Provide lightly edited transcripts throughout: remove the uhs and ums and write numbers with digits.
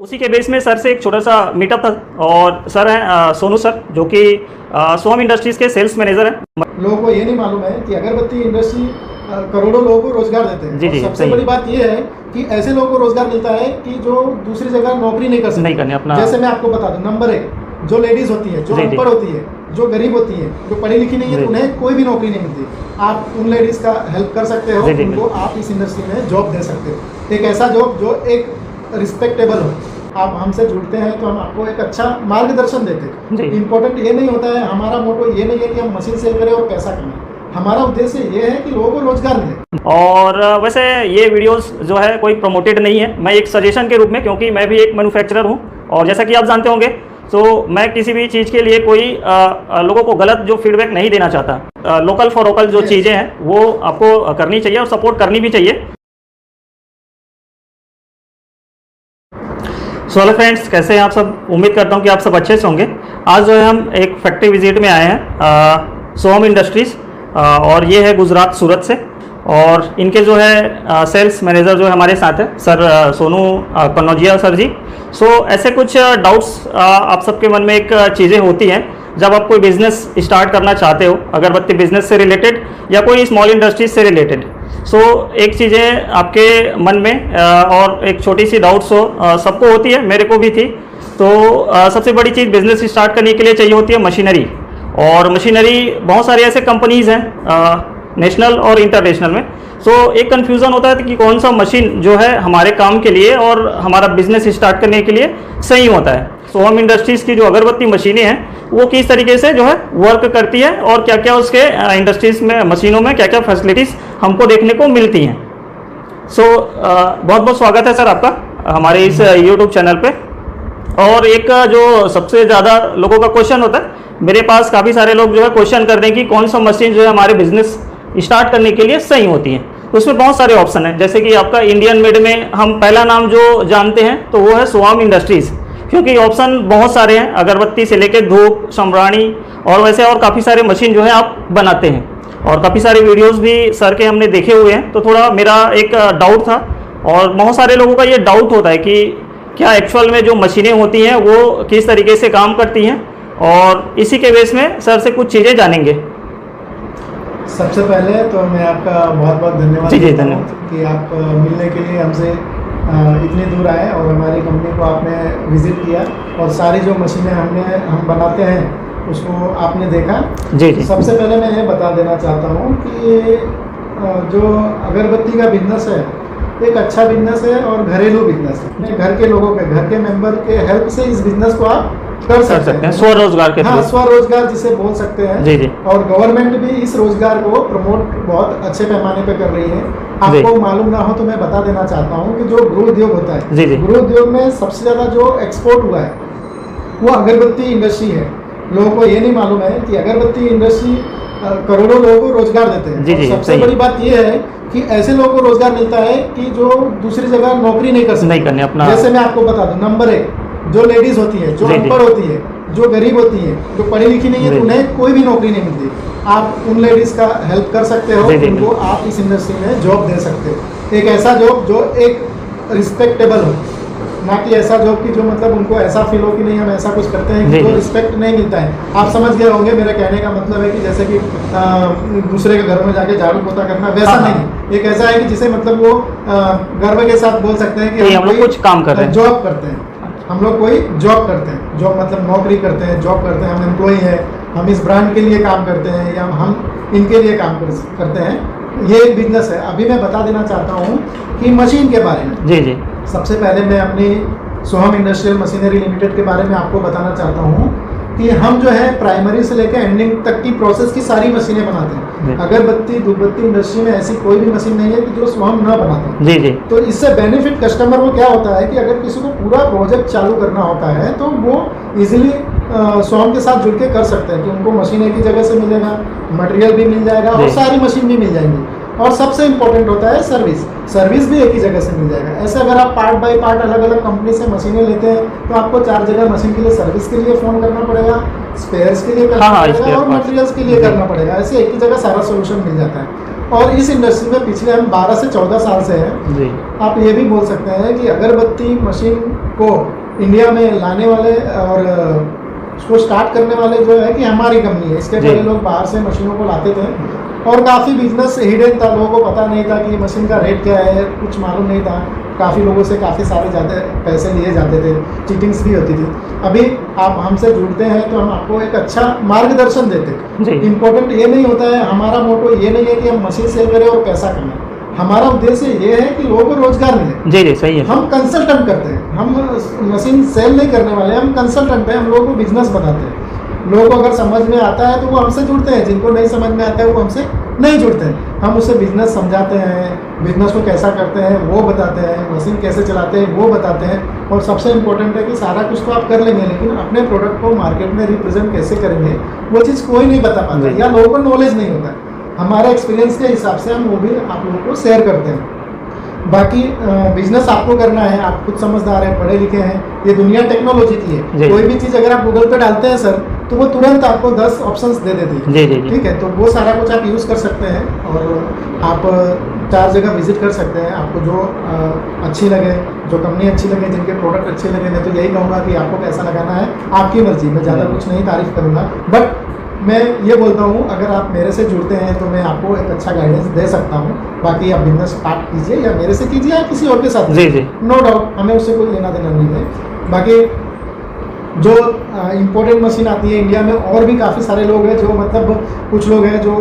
उसी के बेस में सर से एक छोटा सा मीटअप था और सर हैं सोनू सर जो कि सोहम इंडस्ट्रीज के सेल्स मैनेजर हैं। लोगों को ये नहीं मालूम है कि अगरबत्ती इंडस्ट्री करोड़ों लोगों को रोजगार देते हैं। जी जी, सबसे बड़ी बात ये है कि ऐसे लोगों को रोजगार मिलता है कि जो दूसरी जगह नौकरी नहीं कर सकते, नहीं करने अपना। जैसे मैं आपको बता दूं, नंबर 1 जो लेडीज होती है, जो अनपढ़ होती है, जो गरीब होती है, जो पढ़ी लिखी नहीं है, तो उन्हें कोई भी नौकरी नहीं मिलती। आप उन लेडीज का हेल्प कर सकते हो, उनको आप इस इंडस्ट्री में जॉब दे सकते हो। एक ऐसा जॉब जो एक रिस्पेक्टेबल हो। आप हमसे जुड़ते हैं तो हम आपको एक अच्छा मार्गदर्शन देते हैं। इम्पोर्टेंट ये नहीं होता है, हमारा मोटो ये नहीं है कि हम मशीन सेल करें और पैसा कमाएं। हमारा उद्देश्य ये है कि लोगों को रोजगार मिले। और वैसे ये वीडियोस जो है कोई प्रमोटेड नहीं है, मैं एक सजेशन के रूप में, क्योंकि मैं भी एक मैन्युफैक्चरर हूँ और जैसा कि आप जानते होंगे तो मैं किसी भी चीज़ के लिए कोई लोगों को गलत जो फीडबैक नहीं देना चाहता। लोकल फॉर वोकल जो चीज़ें हैं वो आपको करनी चाहिए और सपोर्ट करनी भी चाहिए। सो हेलो फ्रेंड्स, कैसे हैं आप सब? उम्मीद करता हूं कि आप सब अच्छे से होंगे। आज जो है हम एक फैक्ट्री विजिट में आए हैं सोहम इंडस्ट्रीज़, और ये है गुजरात सूरत से। और इनके जो है सेल्स मैनेजर जो है हमारे साथ है सर सोनू कन्नौजिया सर जी। सो ऐसे कुछ डाउट्स आप सबके मन में एक चीज़ें होती हैं जब आप कोई बिज़नेस स्टार्ट करना चाहते हो, अगरबत्ती बिजनेस से रिलेटेड या कोई स्मॉल इंडस्ट्रीज से रिलेटेड। सो एक चीज़ें आपके मन में और एक छोटी सी डाउट्स सबको होती है, मेरे को भी थी। तो सबसे बड़ी चीज़ बिज़नेस स्टार्ट करने के लिए चाहिए होती है मशीनरी। और मशीनरी बहुत सारी ऐसे कंपनीज़ हैं नेशनल और इंटरनेशनल में। सो एक कन्फ्यूज़न होता है कि कौन सा मशीन जो है हमारे काम के लिए और हमारा बिजनेस स्टार्ट करने के लिए सही होता है। सोहम इंडस्ट्रीज़ की जो अगरबत्ती मशीनें हैं वो किस तरीके से जो है वर्क करती है और क्या क्या उसके इंडस्ट्रीज़ में मशीनों में क्या क्या फैसिलिटीज़ हमको देखने को मिलती हैं। सो बहुत बहुत स्वागत है सर आपका हमारे इस यूट्यूब चैनल पे। और एक जो सबसे ज़्यादा लोगों का क्वेश्चन होता है, मेरे पास काफ़ी सारे लोग जो है क्वेश्चन करते हैं कि कौन सा मशीन जो है हमारे बिजनेस स्टार्ट करने के लिए सही होती है। तो उसमें बहुत सारे ऑप्शन हैं, जैसे कि आपका इंडियन मेड में हम पहला नाम जो जानते हैं तो वो है सोहम इंडस्ट्रीज़, क्योंकि ऑप्शन बहुत सारे हैं, अगरबत्ती से लेकर धूप, सम्राणी और वैसे और काफ़ी सारे मशीन जो है आप बनाते हैं। और काफ़ी सारे वीडियोस भी सर के हमने देखे हुए हैं। तो थोड़ा मेरा एक डाउट था, और बहुत सारे लोगों का ये डाउट होता है कि क्या एक्चुअल में जो मशीनें होती हैं वो किस तरीके से काम करती हैं, और इसी के बेस में सर से कुछ चीज़ें जानेंगे। सबसे पहले तो मैं आपका बहुत बहुत धन्यवाद देता हूं कि आप मिलने के लिए हमसे इतनी दूर आए और हमारी कंपनी को आपने विजिट किया और सारी जो मशीनें हम बनाते हैं उसको आपने देखा। जी जी। सबसे पहले मैं ये बता देना चाहता हूँ कि जो अगरबत्ती का बिजनेस है एक अच्छा बिजनेस है और घरेलू बिजनेस है। अपने घर के लोगों के, घर के मेंबर के हेल्प से इस बिजनेस को आप कर सकते हैं। स्वरोजगार के, हाँ, स्वरोजगार जिसे बोल सकते हैं। जी जी। और गवर्नमेंट भी इस रोजगार को प्रमोट बहुत अच्छे पैमाने पे कर रही है। आपको मालूम ना हो तो मैं बता देना चाहता हूँ कि जो गृह उद्योग होता है, जी जी, गृह उद्योग में सबसे ज्यादा जो एक्सपोर्ट हुआ है वो अगरबत्ती इंडस्ट्री है। लोगों को ये नहीं मालूम है कि अगरबत्ती इंडस्ट्री करोड़ों लोगों को रोजगार देते हैं। जी जी, सबसे बड़ी बात यह है कि ऐसे लोगों को रोजगार मिलता है कि जो दूसरी जगह नौकरी नहीं कर सकते, नहीं करने अपना। जैसे मैं आपको बता दूं, नंबर 1 जो लेडीज होती है, जो अनपढ़ होती है, जो गरीब होती है, जो पढ़ी लिखी नहीं है, तो उन्हें कोई भी नौकरी नहीं मिलती। आप उन लेडीज का हेल्प कर सकते हो, उनको आप इस इंडस्ट्री में जॉब दे सकते हो। एक ऐसा जॉब जो एक रिस्पेक्टेबल हो, ना कि ऐसा जॉब की जो मतलब उनको ऐसा फील हो कि नहीं हम ऐसा कुछ करते हैं कि जो रिस्पेक्ट नहीं मिलता है। आप समझ गए होंगे मेरे कहने का मतलब है कि जैसे कि दूसरे के घर में जाके झाड़ू पोता करना, वैसा नहीं। एक ऐसा है कि जिसे मतलब वो गर्व के साथ बोल सकते हैं कि हम लोग कुछ काम कर रहे हैं, जॉब करते हैं, हम लोग कोई जॉब करते हैं। जॉब मतलब नौकरी करते हैं, जॉब करते हैं, हम एम्प्लॉई हैं, हम इस ब्रांड के लिए काम करते हैं या हम इनके लिए काम करते हैं। ये एक बिजनेस है। अभी मैं बता देना चाहता हूँ कि मशीन के बारे में। जी जी। सबसे पहले मैं अपनी सोहम इंडस्ट्रियल मशीनरी लिमिटेड के बारे में आपको बताना चाहता हूँ कि हम जो है प्राइमरी से लेकर एंडिंग तक की प्रोसेस की सारी मशीनें बनाते हैं। अगरबत्ती धूपबत्ती इंडस्ट्री में ऐसी कोई भी मशीन नहीं है कि जो सोहम न बनाता है। जी जी। तो इससे बेनिफिट कस्टमर को क्या होता है कि अगर किसी को पूरा प्रोजेक्ट चालू करना होता है तो वो इजीली सोहम के साथ जुड़ के कर सकते हैं कि उनको मशीन एक ही जगह से मिलेगा, मटेरियल भी मिल जाएगा और सारी मशीन भी मिल जाएंगी। और सबसे इम्पोर्टेंट होता है सर्विस भी एक ही जगह से मिल जाएगा। ऐसे अगर आप पार्ट बाय पार्ट अलग अलग कंपनी से मशीनें लेते हैं तो आपको 4 जगह मशीन के लिए सर्विस के लिए फ़ोन करना पड़ेगा, स्पेयर्स के लिए करना पड़ेगा और मटेरियल्स के लिए करना पड़ेगा। ऐसे एक ही जगह सारा सोल्यूशन मिल जाता है। और इस इंडस्ट्री में पिछले हम 12 से 14 साल से हैं जी। आप ये भी बोल सकते हैं कि अगरबत्ती मशीन को इंडिया में लाने वाले और उसको स्टार्ट करने वाले जो है कि हमारी कंपनी है। इसके पहले लोग बाहर से मशीनों को लाते थे और काफ़ी बिजनेस हिडन था, लोगों को पता नहीं था कि मशीन का रेट क्या है, कुछ मालूम नहीं था। काफ़ी लोगों से काफ़ी सारे ज़्यादा पैसे लिए जाते थे, चीटिंग्स भी होती थी। अभी आप हमसे जुड़ते हैं तो हम आपको एक अच्छा मार्गदर्शन देते हैं। इम्पोर्टेंट ये नहीं होता है, हमारा मोटो ये नहीं है कि हम मशीन सेल करें और पैसा कमाएं। हमारा उद्देश्य ये है कि लोगों को रोजगार मिले। जी जी सही है। हम कंसल्टेंट करते हैं, हम मशीन सेल नहीं करने वाले, हम कंसल्टेंट हैं। हम लोगों को बिजनेस बताते हैं। लोगों को अगर समझ में आता है तो वो हमसे जुड़ते हैं, जिनको नहीं समझ में आता है वो हमसे नहीं जुड़ते हैं। हम उससे बिजनेस समझाते हैं, बिजनेस को कैसा करते हैं वो बताते हैं, मशीन कैसे चलाते हैं वो बताते हैं। और सबसे इम्पोर्टेंट है कि सारा कुछ तो आप कर लेंगे, लेकिन अपने प्रोडक्ट को मार्केट में रिप्रेजेंट कैसे करेंगे वो चीज़ कोई नहीं बता पाता या लोगों को नॉलेज नहीं होता है। हमारे एक्सपीरियंस के हिसाब से हम वो भी आप लोगों को शेयर करते हैं। बाकी बिजनेस आपको करना है, आप खुद समझदार हैं, पढ़े लिखे हैं, ये दुनिया टेक्नोलॉजी की है। कोई भी चीज़ अगर आप गूगल पे डालते हैं सर तो वो तुरंत आपको 10 ऑप्शंस दे देती है। जी जी ठीक है, तो वो सारा कुछ आप यूज़ कर सकते हैं और आप 4 जगह विजिट कर सकते हैं। आपको जो अच्छी लगे, जो कंपनी अच्छी लगे, जिनके प्रोडक्ट अच्छे लगे, मैं तो यही कहूँगा कि आपको पैसा लगाना है, आपकी मर्जी। मैं ज़्यादा कुछ नहीं तारीफ करूँगा, बट मैं ये बोलता हूँ अगर आप मेरे से जुड़ते हैं तो मैं आपको एक अच्छा गाइडेंस दे सकता हूँ। बाकी आप बिजनेस स्टार्ट कीजिए या मेरे से कीजिए या किसी और के साथ। जी जी नो डाउट, हमें उससे कोई लेना देना नहीं है। बाकी जो इम्पोर्टेंट मशीन आती है इंडिया में, और भी काफ़ी सारे लोग हैं जो मतलब कुछ लोग हैं जो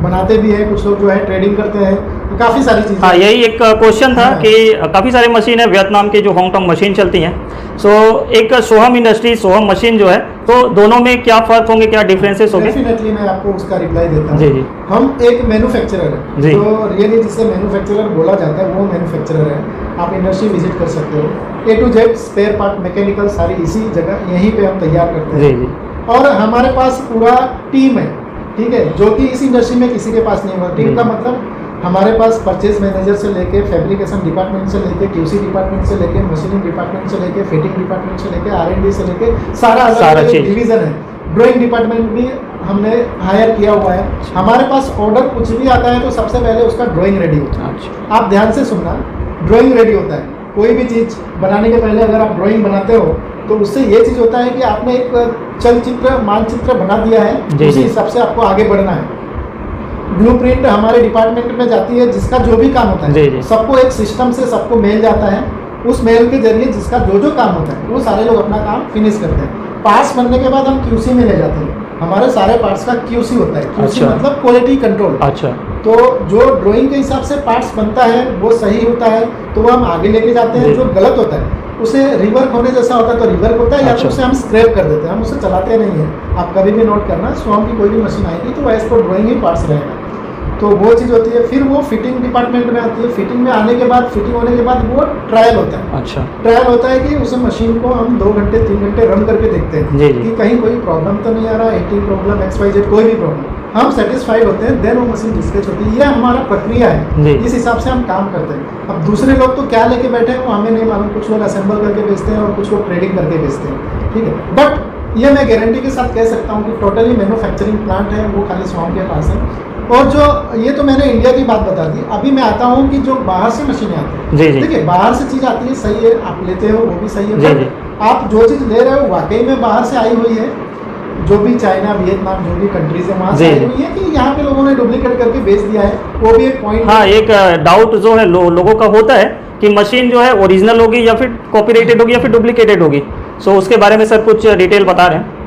बनाते भी हैं, कुछ लोग जो है ट्रेडिंग करते हैं, तो काफ़ी सारी चीज़ें। हाँ, यही एक क्वेश्चन था कि काफ़ी सारे मशीन है वियतनाम की जो हांगकांग मशीन चलती हैं। सो एक सोहम इंडस्ट्री, सोहम मशीन जो है, तो दोनों में क्या फ़र्क होंगे, क्या डिफरेंसेस होंगे? डेफिनेटली मैं आपको उसका रिप्लाई देता हूँ। जी जी। हम एक मैन्युफैक्चरर है, जी। जो रियली जिसे मैन्युफैक्चरर बोला जाता है वो मैन्युफैक्चरर है। आप इंडस्ट्री विजिट कर सकते हो। A to Z spare part, mechanical सारी इसी जगह यहीं पे हम तैयार करते हैं। जी जी। और हमारे पास पूरा टीम है, ठीक है, जो कि इस इंडस्ट्री में किसी के पास नहीं होगा। टीम का मतलब हमारे पास परचेज मैनेजर से लेके, फैब्रिकेशन डिपार्टमेंट से लेके, QC डिपार्टमेंट से लेके, मशीनिंग डिपार्टमेंट से लेके, फिटिंग डिपार्टमेंट से लेके, R&D से लेके सारा अलग डिवीजन है। ड्राइंग डिपार्टमेंट भी हमने हायर किया हुआ है। हमारे पास ऑर्डर कुछ भी आता है तो सबसे पहले उसका ड्राइंग रेडी होता है। अच्छा। आप ध्यान से सुनना, ड्राइंग रेडी होता है। कोई भी चीज़ बनाने के पहले अगर आप ड्राइंग बनाते हो तो उससे ये चीज़ होता है कि आपने एक चलचित्र, मानचित्र बना दिया है, उसी हिसाब से आपको आगे बढ़ना है। ब्लूप्रिंट हमारे डिपार्टमेंट में जाती है, जिसका जो भी काम होता है सबको एक सिस्टम से सबको मेल जाता है। उस मेल के जरिए जिसका जो जो काम होता है वो सारे लोग अपना काम फिनिश करते हैं। पार्ट्स बनने के बाद हम QC में ले जाते हैं। हमारे सारे पार्ट्स का QC होता है। QC अच्छा। मतलब क्वालिटी कंट्रोल। अच्छा। तो जो ड्राइंग के हिसाब से पार्ट्स बनता है वो सही होता है तो वो हम आगे लेके जाते हैं। जो गलत होता है उसे रिवर्क होने जैसा होता है तो रिवर्क होता है, या तो उसे हम स्क्रैप कर देते हैं, हम उसे चलाते नहीं हैं। आप कभी भी नोट करना, सोहम की कोई भी मशीन आएगी तो एज पर ड्राइंग ही पार्ट्स रहेगा। तो वो चीज़ होती है। फिर वो फिटिंग डिपार्टमेंट में आती है। फिटिंग में आने के बाद, फिटिंग होने के बाद वो ट्रायल होता है। अच्छा। ट्रायल होता है कि उस मशीन को हम 2 घंटे 3 घंटे रन करके देखते हैं कि कहीं कोई प्रॉब्लम तो नहीं आ रहा, हीटिंग प्रॉब्लम, XYZ कोई भी प्रॉब्लम, हम सेटिस्फाइड होते हैं। देन वो मशीन डिस्पैच होती है। यह हमारा प्रक्रिया है, इस हिसाब से हम काम करते हैं। अब दूसरे लोग तो क्या लेके बैठे हैं वो हमें नहीं मालूम। कुछ लोग असेंबल करके बेचते हैं और कुछ लोग ट्रेडिंग करके बेचते हैं, ठीक है। बट ये मैं गारंटी के साथ कह सकता हूँ कि टोटली मैन्युफैक्चरिंग प्लांट है वो खाली सोहम के पास है। और जो ये तो मैंने इंडिया की बात बता दी। अभी मैं आता हूँ कि जो बाहर से मशीनें आती हैं, ठीक है, बाहर से चीज़ आती है, सही है, आप लेते हो वो भी सही है। आप जो चीज़ ले रहे हो वाकई में बाहर से आई हुई है, जो भी चाइना, वियतनाम, जो भी कंट्रीज है वहाँ से आई हुई है कि यहाँ पे लोगों ने डुप्लीकेट करके बेच दिया है, वो भी एक पॉइंट। हाँ, एक डाउट जो है लोगों का होता है कि मशीन जो है ओरिजिनल होगी या फिर कॉपीराइटेड होगी या फिर डुप्लीकेटेड होगी। सो उसके बारे में सर कुछ डिटेल बता रहे हैं।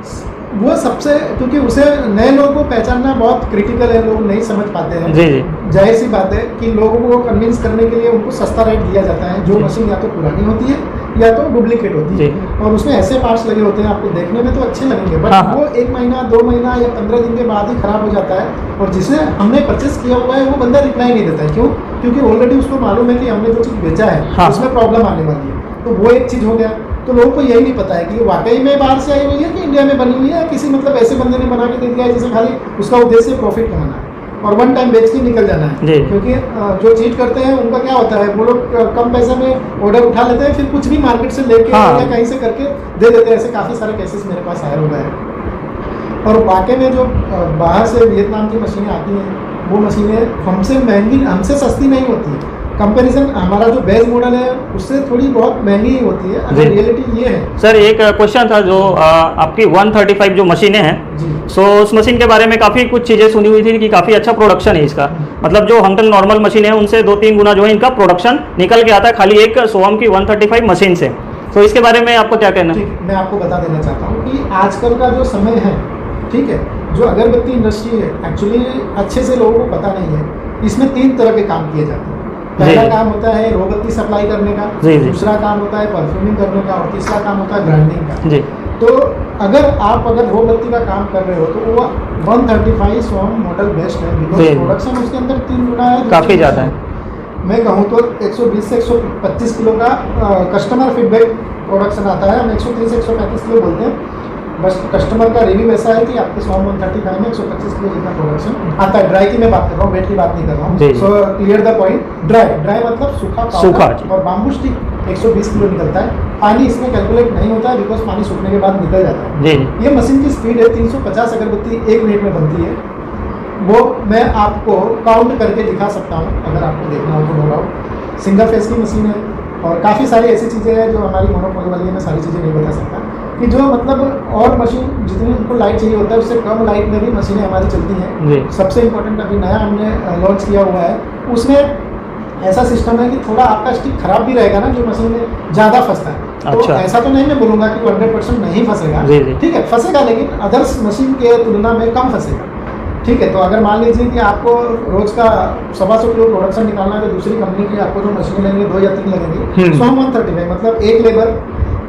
वो सबसे, क्योंकि उसे नए लोगों को पहचानना बहुत क्रिटिकल है, लोग नहीं समझ पाते हैं। जी। जाहिर सी बात है कि लोगों को कन्विंस करने के लिए उनको सस्ता रेट दिया जाता है। जो मशीन या तो पुरानी होती है या तो डुप्लीकेट होती है, और उसमें ऐसे पार्ट्स लगे होते हैं आपको देखने में तो अच्छे लगेंगे, बट वो 1 महीना 2 महीना या 15 दिन के बाद ही खराब हो जाता है। और जिसे हमने परचेस किया हुआ है वो बंदा रिप्लाई नहीं देता है। क्यों? क्योंकि ऑलरेडी उसको मालूम है कि हमने जो चीज़ बेचा है उसमें प्रॉब्लम आने वाली है। तो वो एक चीज़ हो गया। तो लोगों को यही नहीं पता है कि वाकई में बाहर से आई हुई है कि इंडिया में बनी हुई है, या किसी मतलब ऐसे बंदे ने बना के दे दिया है जिसे खाली उसका उद्देश्य प्रॉफिट कमाना है और वन टाइम बेच के निकल जाना है। क्योंकि जो चीट करते हैं उनका क्या होता है, वो लोग कम पैसे में ऑर्डर उठा लेते हैं, फिर कुछ भी मार्केट से लेके या कहीं से करके दे देते हैं। ऐसे काफ़ी सारे केसेस मेरे पास आए हुए हैं। और वाकई में जो बाहर से वियतनाम की मशीनें आती हैं वो मशीनें हमसे महंगी, हमसे सस्ती नहीं होती है। कंपैरिजन हमारा जो बेस मॉडल है उससे थोड़ी बहुत महंगी ही होती है। अगर रियलिटी ये है सर, एक क्वेश्चन था जो आपकी 135 जो मशीनें हैं, सो उस मशीन के बारे में काफ़ी कुछ चीज़ें सुनी हुई थी कि काफ़ी अच्छा प्रोडक्शन है इसका। मतलब जो हंगटन नॉर्मल मशीन है उनसे 2-3 गुना जो है इनका प्रोडक्शन निकल के आता है खाली एक सोहम की 135 मशीन से। तो इसके बारे में आपको क्या कहना है? ठीक, मैं आपको बता देना चाहता हूँ कि आजकल का जो समय है, ठीक है, जो अगरबत्ती इंडस्ट्री है एक्चुअली अच्छे से लोगों को पता नहीं है। इसमें 3 तरह के काम किए जाते हैं। पहला काम होता है रोबत्ती सप्लाई करने का, दूसरा काम होता है परफ्यूमिंग करने का, और तीसरा काम होता है ग्राइंडिंग का। तो अगर रोबत्ती का काम कर रहे हो तो वो 135 सोहम मॉडल बेस्ट है, बिकॉज प्रोडक्शन उसके अंदर 3 गुना है, काफ़ी ज़्यादा है। मैं कहूँ तो 120 से 125 किलो का कस्टमर फीडबैक प्रोडक्शन आता है। हम 130 से 135 किलो बोलते हैं, बस कस्टमर का रिव्यू ऐसा है कि आपके सोहम 135 में 125 किलो जितना प्रोडक्शन आता है। ड्राई की मैं बात कर रहा हूँ, वेट की बात नहीं कर रहा हूँ। So clear the point. Dry मतलब सूखा और बाम्बू स्टिक 120 किलो निकलता है। पानी इसमें कैलकुलेट नहीं होता है, बिकॉज पानी सूखने के बाद निकल जाता है। ये मशीन की स्पीड है 350 अगरबत्ती 1 मिनट में बनती है। वो मैं आपको काउंट करके दिखा सकता हूँ अगर आपको देखना हो तो। नो डाउट सिंगल फेस की मशीन है, और काफ़ी सारी ऐसी चीज़ें हैं जो हमारी मोनोपोली वाली है। मैं सारी चीज़ें नहीं बता सकता कि जो मतलब और मशीन जितनी उनको लाइट चाहिए होता है उससे कम लाइट में भी मशीनें हमारी चलती हैं। सबसे इम्पोर्टेंट अभी नया हमने लॉन्च किया हुआ है, उसमें ऐसा सिस्टम है कि थोड़ा आपका स्टिक खराब भी रहेगा ना, जो मशीन में ज़्यादा फंसता है। तो ऐसा तो नहीं मैं बोलूँगा कि 100% नहीं फंसेगा, ठीक है फंसेगा, लेकिन अदर्स मशीन के तुलना में कम फंसेगा। ठीक है, तो अगर मान लीजिए कि आपको रोज का 125 किलो प्रोडक्शन निकालना है तो दूसरी कंपनी की आपको जो मशीन लगेंगे 2 या 3 लगेंगी। सो हम 135 मतलब एक लेबर,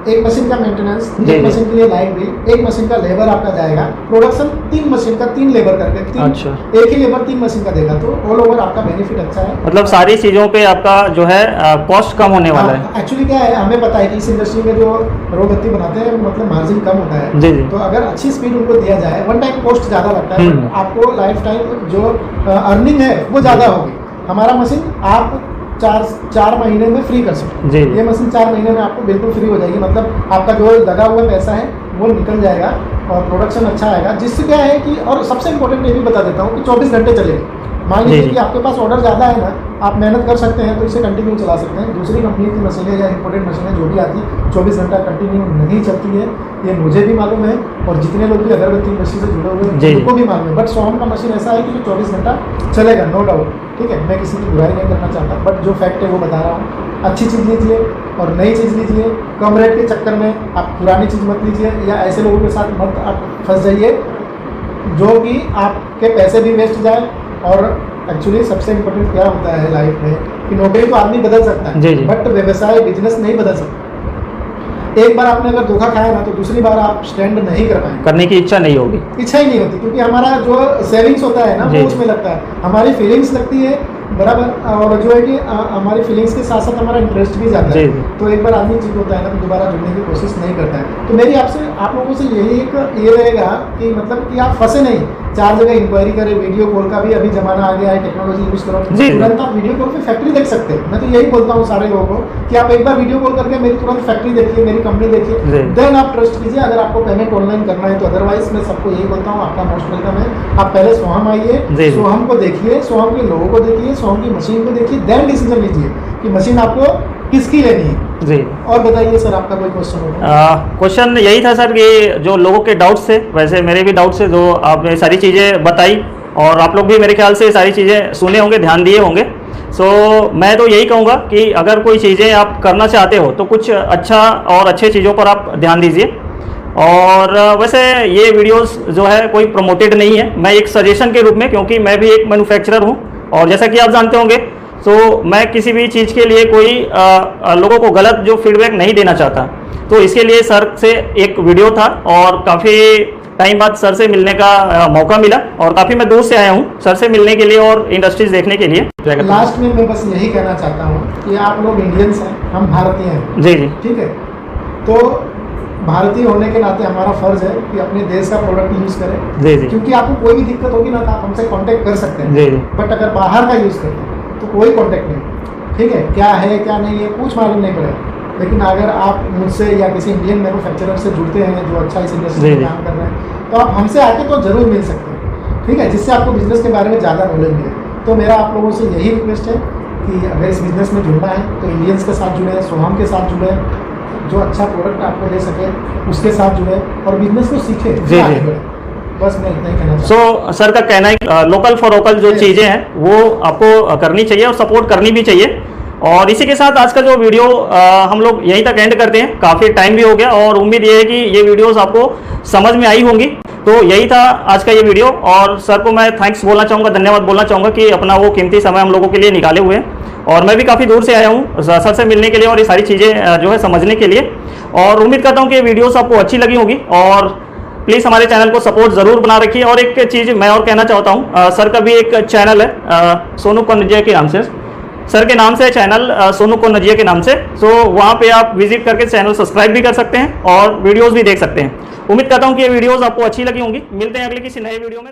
एक मशीन का मेंटेनेंस, एक मशीन के लिए लाइट बिल, एक मशीन का लेबर आपका जाएगा। प्रोडक्शन 3 मशीन का 3 लेबर करके अच्छा, एक ही लेबर 3 मशीन का देगा, तो ऑल ओवर आपका बेनिफिट अच्छा है। मतलब सारी चीज़ों पे आपका जो है कॉस्ट कम होने वाला है। एक्चुअली क्या है, हमें पता है कि इस इंडस्ट्री में जो रोबत्ती बनाते हैं मतलब मार्जिन कम होता है। तो अगर अच्छी स्पीड उनको दिया जाए, वन टाइम कॉस्ट ज़्यादा लगता है, आपको लाइफ टाइम जो अर्निंग है वो ज़्यादा होगी। हमारा मशीन आप 4 महीने में फ्री कर सकते हैं। ये मशीन 4 महीने में आपको बिल्कुल फ्री हो जाएगी। मतलब आपका जो लगा हुआ पैसा है वो निकल जाएगा और प्रोडक्शन अच्छा आएगा। जिससे क्या है कि, और सबसे इम्पोर्टेंट ये भी बता देता हूँ कि 24 घंटे चलेगा। मान लीजिए कि आपके पास ऑर्डर ज़्यादा है ना, आप मेहनत कर सकते हैं तो इसे कंटिन्यू चला सकते हैं। दूसरी कंपनी की मशीनें या इंपोर्टेड मशीनें जो भी आती है 24 घंटा कंटिन्यू नहीं चलती है, ये मुझे भी मालूम है और जितने लोग भी अगरबत्ती इंडस्ट्री से जुड़े हुए हैं उनको भी मालूम है। बट सोहम का मशीन ऐसा है कि जो 24 घंटा चलेगा, नो डाउट। ठीक है, मैं किसी की बुराई नहीं करना चाहता, बट जो फैक्ट है वो बता रहा हूँ। अच्छी चीज़ लीजिए और नई चीज़ लीजिए। कम रेट के चक्कर में आप पुरानी चीज़ मत लीजिए, या ऐसे लोगों के साथ मत आप फंस जाइए जो कि आपके पैसे भी वेस्ट जाए। और एक्चुअली सबसे इम्पोर्टेंट क्या होता है लाइफ में कि नौकरी तो आदमी बदल सकता है, बट व्यवसाय बिजनेस नहीं बदल सकता। एक बार आपने अगर धोखा खाया ना तो दूसरी बार आप स्टैंड नहीं कर पाएंगे, करने की इच्छा नहीं होगी, इच्छा ही नहीं होती, क्योंकि हमारा जो सेविंग्स होता है ना वो उसमें लगता है, हमारी फीलिंग्स लगती है बराबर, और जो है कि हमारी फीलिंग्स के साथ साथ हमारा इंटरेस्ट भी जाता है। तो एक बार आदमी चीज होता है ना तो दोबारा जुड़ने की कोशिश नहीं करता है। तो मेरी आप लोगों से यही एक ये रहेगा कि मतलब कि आप फंसे नहीं, 4 जगह इंक्वायरी करें। वीडियो कॉल का भी अभी जमाना आ गया है, टेक्नोलॉजी यूज करो, तुरंत आप वीडियो कॉल पे फैक्ट्री देख सकते हैं। मैं तो यही बोलता हूँ सारे लोगों को कि आप एक बार वीडियो कॉल करके मेरी तुरंत फैक्ट्री देखिए, मेरी कंपनी देखिए, देन आप ट्रस्ट कीजिए। अगर आपको पेमेंट ऑनलाइन करना है तो अदरवाइज मैं सबको यही बोलता हूँ, आपका मोस्ट वेलकम है। आप पहले सोहम आइए, सोहम को देखिए, सोहम के लोगों को देखिए, सोहम की मशीन को देखिए, देन डिसीजन लीजिए कि मशीन आपको किसकी लेनी है। जी, और बताइए सर, आपका कोई क्वेश्चन हो? क्वेश्चन यही था सर कि जो लोगों के डाउट्स थे, वैसे मेरे भी डाउट्स थे, जो आपने सारी चीज़ें बताई और आप लोग भी मेरे ख्याल से सारी चीज़ें सुने होंगे, ध्यान दिए होंगे। सो मैं तो यही कहूँगा कि अगर कोई चीज़ें आप करना चाहते हो तो कुछ अच्छा और अच्छे चीज़ों पर आप ध्यान दीजिए। और वैसे ये वीडियोस जो है कोई प्रमोटेड नहीं है, मैं एक सजेशन के रूप में, क्योंकि मैं भी एक मैन्युफैक्चरर हूँ और जैसा कि आप जानते होंगे तो मैं किसी भी चीज़ के लिए कोई लोगों को गलत जो फीडबैक नहीं देना चाहता। तो इसके लिए सर से एक वीडियो था और काफ़ी टाइम बाद सर से मिलने का मौका मिला और काफ़ी मैं दूर से आया हूँ सर से मिलने के लिए और इंडस्ट्रीज देखने के लिए। लास्ट में मैं बस यही कहना चाहता हूँ कि आप लोग इंडियंस हैं, हम भारतीय हैं। जी जी, ठीक है, तो भारतीय होने के नाते हमारा फर्ज है कि अपने देश का प्रोडक्ट यूज़ करें। जी जी, क्योंकि आपको कोई भी दिक्कत होगी ना तो आप हमसे कांटेक्ट कर सकते हैं। जी जी, बट अगर बाहर का यूज़ करते हैं तो कोई कांटेक्ट नहीं। ठीक है, क्या है क्या नहीं है कुछ मालूम नहीं पड़ेगा। लेकिन अगर आप मुझसे या किसी इंडियन मैन्युफैक्चरर से जुड़ते हैं जो अच्छा इस इंडस्ट्री में काम कर रहे हैं, तो आप हमसे आके तो जरूर मिल सकते हैं। ठीक है, जिससे आपको बिजनेस के बारे में ज़्यादा नॉलेज मिले। तो मेरा आप लोगों से यही रिक्वेस्ट है कि अगर इस बिज़नेस में जुड़ना है तो इंडियंस के साथ जुड़े, सोहम के साथ जुड़े, जो अच्छा प्रोडक्ट आपको दे सके उसके साथ जुड़े और बिजनेस को सीखे। जी। बस मैं इतना ही कहना चाहता हूँ। सर का कहना है कि लोकल फॉर वोकल जो चीज़ें हैं वो आपको करनी चाहिए और सपोर्ट करनी भी चाहिए। और इसी के साथ आज का जो वीडियो हम लोग यहीं तक एंड करते हैं। काफ़ी टाइम भी हो गया और उम्मीद ये है कि ये वीडियोस आपको समझ में आई होंगी। तो यही था आज का ये वीडियो और सर को मैं थैंक्स बोलना चाहूँगा, धन्यवाद बोलना चाहूँगा कि अपना वो कीमती समय हम लोगों के लिए निकाले हुए हैं। और मैं भी काफ़ी दूर से आया हूँ सर से मिलने के लिए और ये सारी चीज़ें जो है समझने के लिए। और उम्मीद करता हूँ कि ये वीडियोस आपको अच्छी लगी होगी और प्लीज़ हमारे चैनल को सपोर्ट ज़रूर बना रखिए। और एक चीज़ मैं और कहना चाहता हूँ, सर का भी एक चैनल है सोनू कौनजिया के नाम से, सर के नाम से चैनल सोनू कौनजिया के नाम से। तो वहाँ पे आप विजिट करके चैनल सब्सक्राइब भी कर सकते हैं और वीडियोस भी देख सकते हैं। उम्मीद करता हूँ कि ये वीडियोस आपको अच्छी लगी होंगी। मिलते हैं अगले किसी नए वीडियो में।